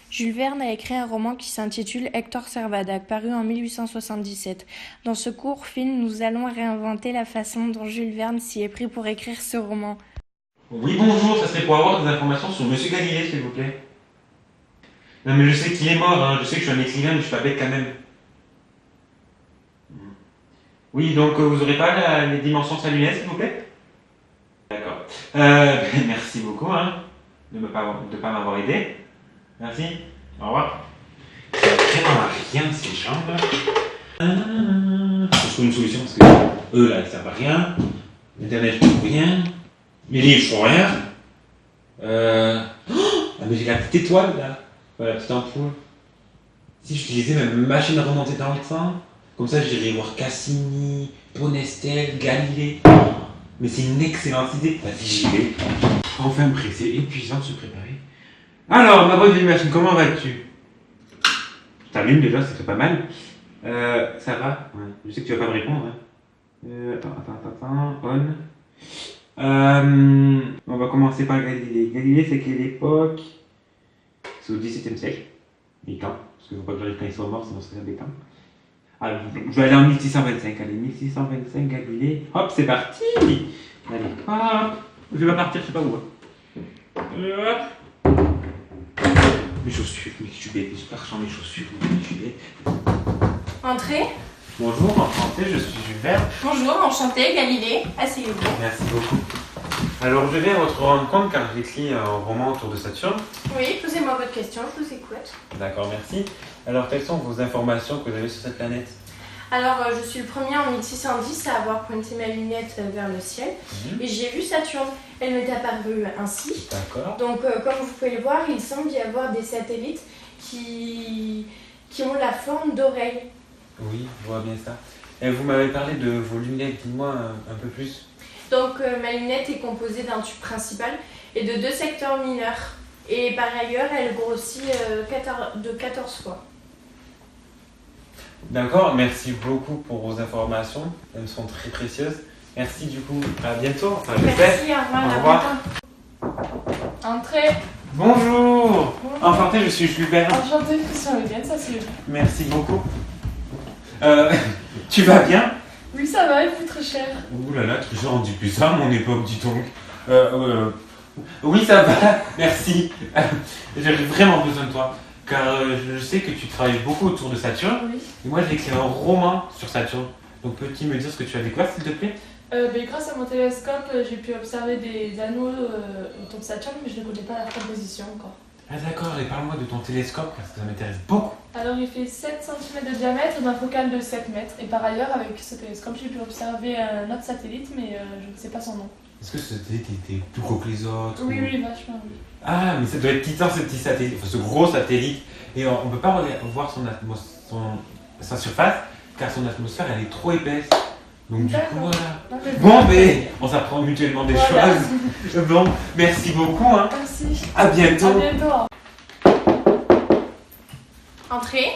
Jules Verne a écrit un roman qui s'intitule Hector Servadac, paru en 1877. Dans ce court film, nous allons réinventer la façon dont Jules Verne s'y est pris pour écrire ce roman. Oui, bonjour, ça serait pour avoir des informations sur Monsieur Galilée, s'il vous plaît. Non, mais je sais qu'il est mort, hein. Je sais que je suis un écrivain, mais je suis pas bête quand même. Oui, donc vous aurez pas les dimensions de sa lunette, s'il vous plaît? D'accord. Merci beaucoup, hein, de pas m'avoir aidé. Merci. Au revoir. Il n'y a vraiment rien de ces chambres. Je trouve une solution parce que eux là, ils servent à rien. Internet, je trouve rien. Les livres, je trouve rien. Ah, mais j'ai la petite étoile là. Voilà, la petite ampoule. Si j'utilisais ma machine à remonter dans le temps, comme ça j'irais voir Cassini, Bonestel, Galilée. Mais c'est une excellente idée. Vas-y, j'y vais. Enfin pressé, épuisant de se préparer. Alors, ma bonne vieille machine, comment vas-tu? Je t'allume déjà, ça fait pas mal. Ça va? Ouais. Je sais que tu vas pas me répondre. Hein. Attends. On va commencer par Galilée. Galilée, c'est quelle époque? C'est au XVIIe siècle. Et quand? Parce qu'il ne faut pas que j'arrive quand ils sont morts, sinon c'est embêtant. Alors, je vais aller en 1625. Allez, 1625, Galilée. Hop, c'est parti! Allez, hop! Je vais partir, je sais pas où. Hop! Mes chaussures, mais je suis bête, j'ai pas changé mes chaussures, je suis bête. Entrez. Bonjour, enchanté, je suis Jules Verne. Bonjour, enchanté, Galilée. Asseyez-vous. Merci beaucoup. Alors, je viens à votre rendre compte car j'écris un roman autour de Saturne. Oui, posez-moi votre question, je vous écoute. D'accord, merci. Alors, quelles sont vos informations que vous avez sur cette planète? Alors, je suis le premier en 1610 à avoir pointé ma lunette vers le ciel et j'ai vu Saturne. Elle m'est apparue ainsi. D'accord. Donc, comme vous pouvez le voir, il semble y avoir des satellites qui ont la forme d'oreilles. Oui, je vois bien ça. Et vous m'avez parlé de vos lunettes, dites-moi un peu plus. Donc, ma lunette est composée d'un tube principal et de 2 secteurs mineurs. Et par ailleurs, elle grossit de 14 fois. D'accord, merci beaucoup pour vos informations. Elles me sont très précieuses. Merci du coup. À bientôt. Enfin, j'espère. Merci, au revoir. Entrez. Bonjour. Enchanté, je suis Jules Verne. Enchantée, Christian Huygens, ça c'est... Merci beaucoup. Tu vas bien? Oui, ça va, et vous, très cher? Ouh là là, très cher, on dit plus ça à mon époque, dis donc. Oui, ça va, merci. J'ai vraiment besoin de toi, car je sais que tu travailles beaucoup autour de Saturne. Oui. Et moi, j'ai écrit un roman sur Saturne. Donc, peux-tu me dire ce que tu as découvert, s'il te plaît? Grâce à mon télescope, j'ai pu observer des anneaux autour de Saturne, mais je ne connais pas la composition encore. Ah d'accord, et parle-moi de ton télescope, parce que ça m'intéresse beaucoup. Alors, il fait 7 cm de diamètre d'un focal de 7 mètres. Et par ailleurs, avec ce télescope, j'ai pu observer un autre satellite, mais je ne sais pas son nom. Est-ce que ce satellite était plus gros que les autres? Oui, ou... oui, vachement, oui. Ah, mais ça doit être titan, ce petit satellite, enfin ce gros satellite. Et on ne peut pas voir sa surface, car son atmosphère, elle est trop épaisse. Donc du coup, voilà. Non, mais Bon, mais on s'apprend mutuellement des voilà. choses. Bon, merci beaucoup. Hein. Merci. À bientôt. À bientôt. Entrez.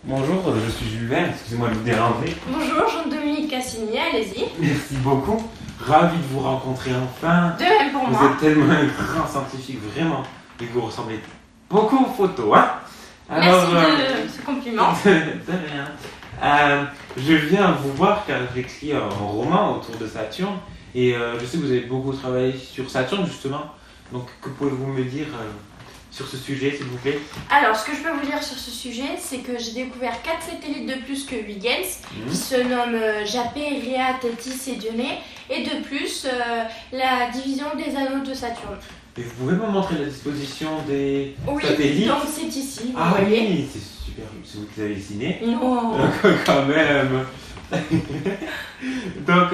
Bonjour, je suis Jules Verne, excusez-moi de vous déranger. Bonjour, Jean-Dominique Cassini, allez-y. Merci beaucoup. Ravi de vous rencontrer enfin. De même pour Vous moi. êtes tellement un grand scientifique, vraiment. Et vous ressemblez beaucoup aux photos. Hein. Merci de ce compliment. De rien. Je viens vous voir car j'écris un roman autour de Saturne. Et je sais que vous avez beaucoup travaillé sur Saturne, justement. Donc, que pouvez-vous me dire sur ce sujet, s'il vous plaît? Alors, ce que je peux vous dire sur ce sujet, c'est que j'ai découvert 4 satellites de plus que Huygens, qui se nomment Japet, Rhea, Tétis et Dionée, et de plus, la division des anneaux de Saturne. Et vous pouvez me montrer la disposition des satellites? Donc c'est ici, vous Ah voyez. oui, c'est super, c'est vous qui avez dessiné. Non. Quand même. Donc,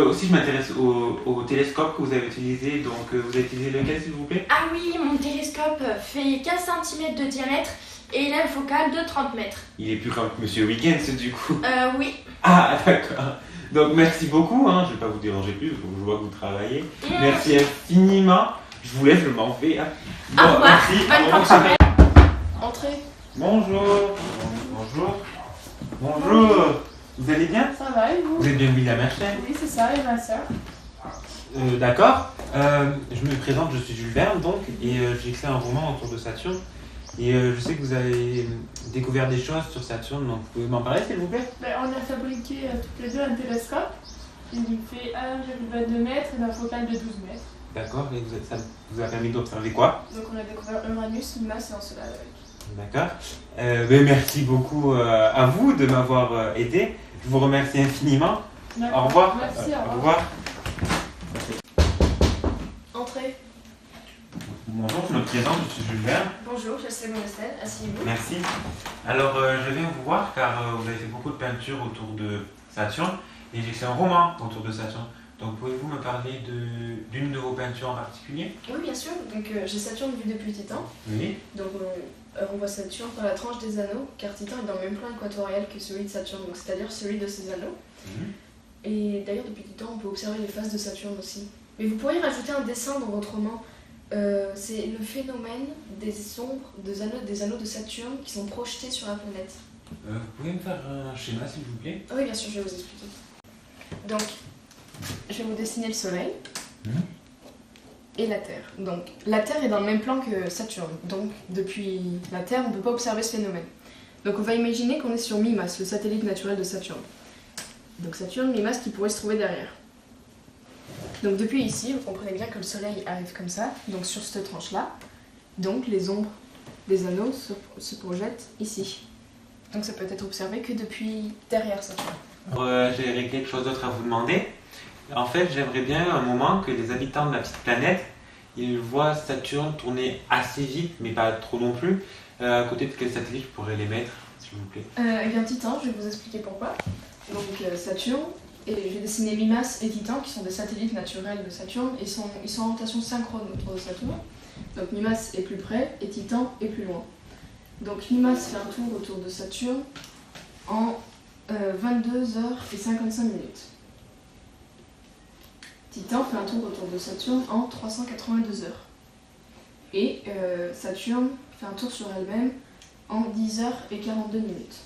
aussi je m'intéresse au télescope que vous avez utilisé. Donc, vous avez utilisé lequel, s'il vous plaît? Ah oui, mon télescope fait 15 cm de diamètre et il a une focale de 30 mètres. Il est plus grand que Monsieur Huygens, du coup. Oui. Ah, d'accord. Donc, merci beaucoup. Hein. Je ne vais pas vous déranger plus, je vois que vous travaillez. Merci infiniment. Je vous laisse, je m'en vais. Hein. Bon, Au revoir. merci. Bonne soirée. Entrez. Bonjour. Bonjour. Bonjour. Vous allez bien? Ça va, et vous? Vous êtes bien William Herschel? Oui, c'est ça, et ma soeur. D'accord. Je me présente, je suis Jules Verne donc, et j'ai écrit un roman autour de Saturne. Et je sais que vous avez découvert des choses sur Saturne, donc vous pouvez m'en parler s'il vous plaît? On a fabriqué toutes les deux un télescope. Il fait 1,22 mètres et d'un focal de 12 mètres. D'accord, et ça vous a permis d'observer quoi? Donc on a découvert Uranus, Mimas et Encelade avec. D'accord. Merci beaucoup à vous de m'avoir aidé. Je vous remercie infiniment. Au revoir. Merci, Au revoir. Entrez. Bonjour, je me présente, je suis Jules Verne. Bonjour, je suis Monestelle, asseyez-vous. Merci. Alors, je viens vous voir car vous avez fait beaucoup de peintures autour de Saturne et j'ai fait un roman autour de Saturne. Donc, pouvez-vous me parler d'une de vos peintures en particulier? Oui, bien sûr. Donc, j'ai Saturne vu depuis Titan. Oui. Donc, on voit Saturne par la tranche des anneaux, car Titan est dans le même plan équatorial que celui de Saturne, donc c'est-à-dire celui de ses anneaux. Et d'ailleurs, depuis Titan, on peut observer les phases de Saturne aussi. Mais vous pourriez rajouter un dessin dans votre roman. C'est le phénomène des ombres des anneaux de Saturne qui sont projetés sur la planète. Vous pouvez me faire un schéma, s'il vous plaît? Oui, bien sûr, je vais vous expliquer. Donc, je vais vous dessiner le Soleil et la Terre. Donc, la Terre est dans le même plan que Saturne. Donc, depuis la Terre, on ne peut pas observer ce phénomène. Donc, on va imaginer qu'on est sur Mimas, le satellite naturel de Saturne. Donc, Saturne, Mimas qui pourrait se trouver derrière. Donc, depuis ici, vous comprenez bien que le Soleil arrive comme ça, donc sur cette tranche-là. Donc, les ombres des anneaux se projettent ici. Donc, ça peut être observé que depuis derrière Saturne. J'ai quelque chose d'autre à vous demander. En fait, j'aimerais bien un moment que les habitants de la petite planète, ils voient Saturne tourner assez vite, mais pas trop non plus. À côté de quel satellite je pourrais les mettre, s'il vous plaît? Eh bien, Titan, je vais vous expliquer pourquoi. Donc, Saturne, et j'ai dessiné Mimas et Titan, qui sont des satellites naturels de Saturne, et ils sont en rotation synchrone autour de Saturne. Donc, Mimas est plus près et Titan est plus loin. Donc, Mimas fait un tour autour de Saturne en 22h55 minutes. Titan fait un tour autour de Saturne en 382 heures. Et Saturne fait un tour sur elle-même en 10h42 minutes.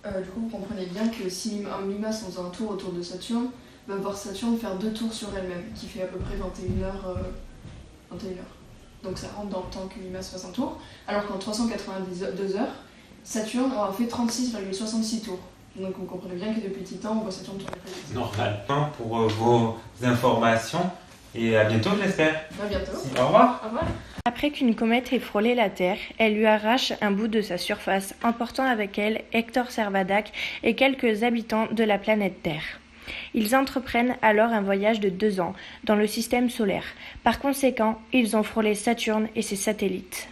Du coup, vous comprenez bien que si un Mimas en faisant un tour autour de Saturne, va voir Saturne faire 2 tours sur elle-même, qui fait à peu près 21h. Donc ça rentre dans le temps que Mimas fasse un tour, alors qu'en 382 heures, Saturne aura fait 36,66 tours. Donc vous comprenez bien que depuis Titan, on voit Saturne tourner plus vite. Normal. Pour vos informations et à bientôt, j'espère. À bientôt. Au revoir. Au revoir. Après qu'une comète ait frôlé la Terre, elle lui arrache un bout de sa surface, emportant avec elle Hector Servadac et quelques habitants de la planète Terre. Ils entreprennent alors un voyage de 2 ans dans le système solaire. Par conséquent, ils ont frôlé Saturne et ses satellites.